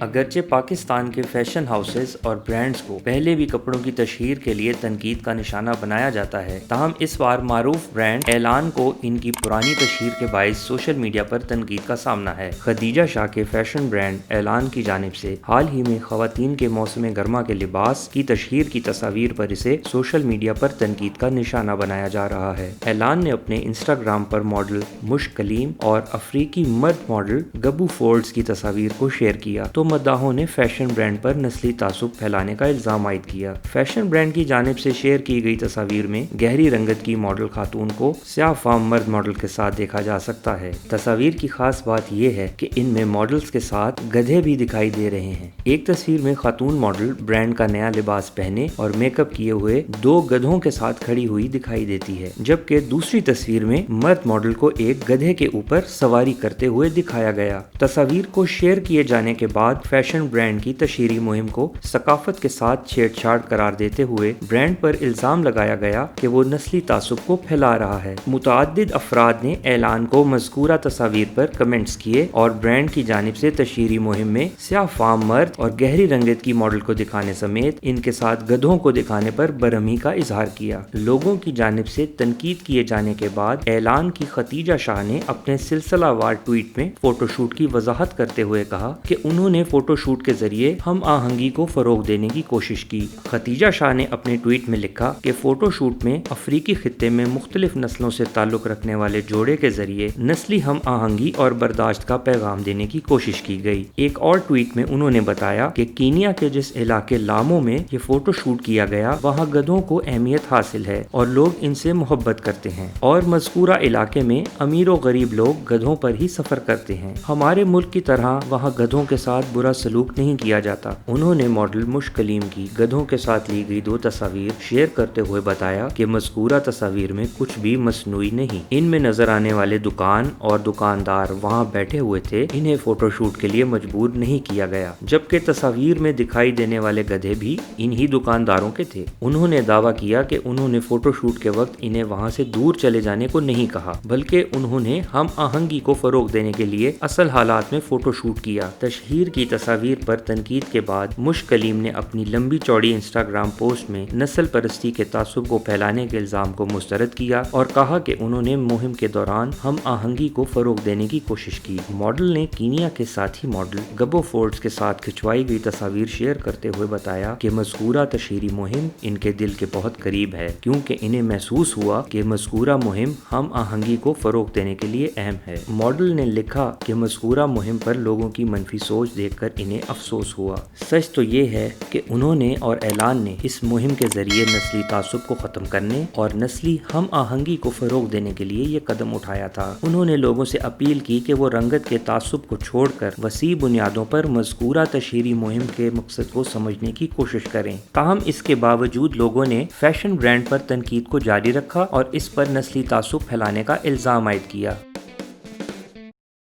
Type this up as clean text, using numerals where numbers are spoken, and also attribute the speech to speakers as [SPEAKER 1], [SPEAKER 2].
[SPEAKER 1] اگرچہ پاکستان کے fashion houses اور برانڈز کو پہلے بھی کپڑوں کی تشہیر کے لیے تنقید کا نشانہ بنایا جاتا ہے، تاہم اس بار معروف برانڈ اعلان کو ان کی پرانی تشہیر کے باعث سوشل میڈیا پر تنقید کا سامنا ہے۔ خدیجہ شاہ کے فیشن برانڈ اعلان کی جانب سے حال ہی میں خواتین کے موسم گرما کے لباس کی تشہیر کی تصاویر پر اسے سوشل میڈیا پر تنقید کا نشانہ بنایا جا رہا ہے۔ اعلان نے اپنے انسٹاگرام پر ماڈل مشک کلیم اور افریقی مرد ماڈل گبو فورڈز کی تصاویر کو شیئر کیا تو مداحوں نے فیشن برانڈ پر نسلی تعصب پھیلانے کا الزام عائد کیا۔ فیشن برانڈ کی جانب سے شیئر کی گئی تصاویر میں گہری رنگت کی ماڈل خاتون کو سیاہ فام مرد ماڈل کے ساتھ دیکھا جا سکتا ہے۔ تصاویر کی خاص بات یہ ہے کہ ان میں ماڈلز کے ساتھ گدھے بھی دکھائی دے رہے ہیں۔ ایک تصویر میں خاتون ماڈل برانڈ کا نیا لباس پہنے اور میک اپ کیے ہوئے دو گدھوں کے ساتھ کھڑی ہوئی دکھائی دیتی ہے، جبکہ دوسری تصویر میں مرد ماڈل کو ایک گدھے کے اوپر سواری کرتے ہوئے دکھایا گیا۔ تصاویر کو شیئر کیے جانے کے بعد فیشن برانڈ کی تشہیری مہم کو ثقافت کے ساتھ چھیڑ چھاڑ قرار دیتے ہوئے برانڈ پر الزام لگایا گیا کہ وہ نسلی تعصب کو پھیلا رہا ہے۔ متعدد افراد نے اعلان کو مذکورہ تصاویر پر کمنٹس کیے اور برانڈ کی جانب سے تشہیری مہم میں سیاہ فام مرد اور گہری رنگت کی ماڈل کو دکھانے سمیت ان کے ساتھ گدھوں کو دکھانے پر برہمی کا اظہار کیا۔ لوگوں کی جانب سے تنقید کیے جانے کے بعد اعلان کی خدیجہ شاہ نے اپنے سلسلہ وار ٹویٹ میں فوٹو شوٹ کی وضاحت کرتے ہوئے کہا کہ انہوں نے فوٹو شوٹ کے ذریعے ہم آہنگی کو فروغ دینے کی کوشش کی۔ خدیجہ شاہ نے اپنے ٹویٹ میں لکھا کہ فوٹو شوٹ میں افریقی خطے میں مختلف نسلوں سے تعلق رکھنے والے جوڑے کے ذریعے نسلی ہم آہنگی اور برداشت کا پیغام دینے کی کوشش کی گئی۔ ایک اور ٹویٹ میں انہوں نے بتایا کہ کینیا کے جس علاقے لامو میں یہ فوٹو شوٹ کیا گیا وہاں گدھوں کو اہمیت حاصل ہے اور لوگ ان سے محبت کرتے ہیں، اور مذکورہ علاقے میں امیر و غریب لوگ گدھوں پر ہی سفر کرتے ہیں۔ ہمارے ملک کی طرح وہاں گدھوں کے ساتھ برا سلوک نہیں کیا جاتا۔ انہوں نے ماڈل مشک کلیم کی گدھوں کے ساتھ لی گئی دو تصاویر شیئر کرتے ہوئے بتایا کہ مذکورہ تصاویر میں کچھ بھی مصنوعی نہیں، ان میں نظر آنے والے دکان اور دکاندار وہاں بیٹھے ہوئے تھے، انہیں فوٹو شوٹ کے لیے مجبور نہیں کیا گیا، جبکہ تصاویر میں دکھائی دینے والے گدھے بھی انہی دکانداروں کے تھے۔ انہوں نے دعویٰ کیا کہ انہوں نے فوٹو شوٹ کے وقت انہیں وہاں سے دور چلے جانے کو نہیں کہا، بلکہ انہوں نے ہم آہنگی کو فروغ دینے کے لیے اصل حالات میں فوٹو شوٹ کیا۔ تشہیر کی تصاویر پر تنقید کے بعد مشک کلیم نے اپنی لمبی چوڑی انسٹاگرام پوسٹ میں نسل پرستی کے تعصب کو پھیلانے کے الزام کو مسترد کیا اور کہا کہ انہوں نے مہم کے دوران ہم آہنگی کو فروغ دینے کی کوشش کی۔ ماڈل نے کینیا کے ساتھی ماڈل گبو فورڈز کے ساتھ کھنچوائی گئی تصاویر شیئر کرتے ہوئے بتایا کہ مذکورہ تشہیری مہم ان کے دل کے بہت قریب ہے، کیونکہ انہیں محسوس ہوا کہ مذکورہ مہم ہم آہنگی کو فروغ دینے کے لیے اہم ہے۔ ماڈل نے لکھا کہ مذکورہ مہم پر لوگوں کی منفی سوچ دیکھ کر انہیں افسوس ہوا۔ سچ تو یہ ہے کہ انہوں نے اور اعلان نے اس مہم کے ذریعے نسلی تعصب کو ختم کرنے اور نسلی ہم آہنگی کو فروغ دینے کے لیے یہ قدم اٹھایا تھا۔ انہوں نے لوگوں سے اپیل کی کہ وہ رنگت کے تعصب کو چھوڑ کر وسیع بنیادوں پر مذکورہ تشہیری مہم کے مقصد کو سمجھنے کی کوشش کریں۔ تاہم اس کے باوجود لوگوں نے فیشن برانڈ پر تنقید کو جاری رکھا اور اس پر نسلی تعصب پھیلانے کا الزام عائد کیا۔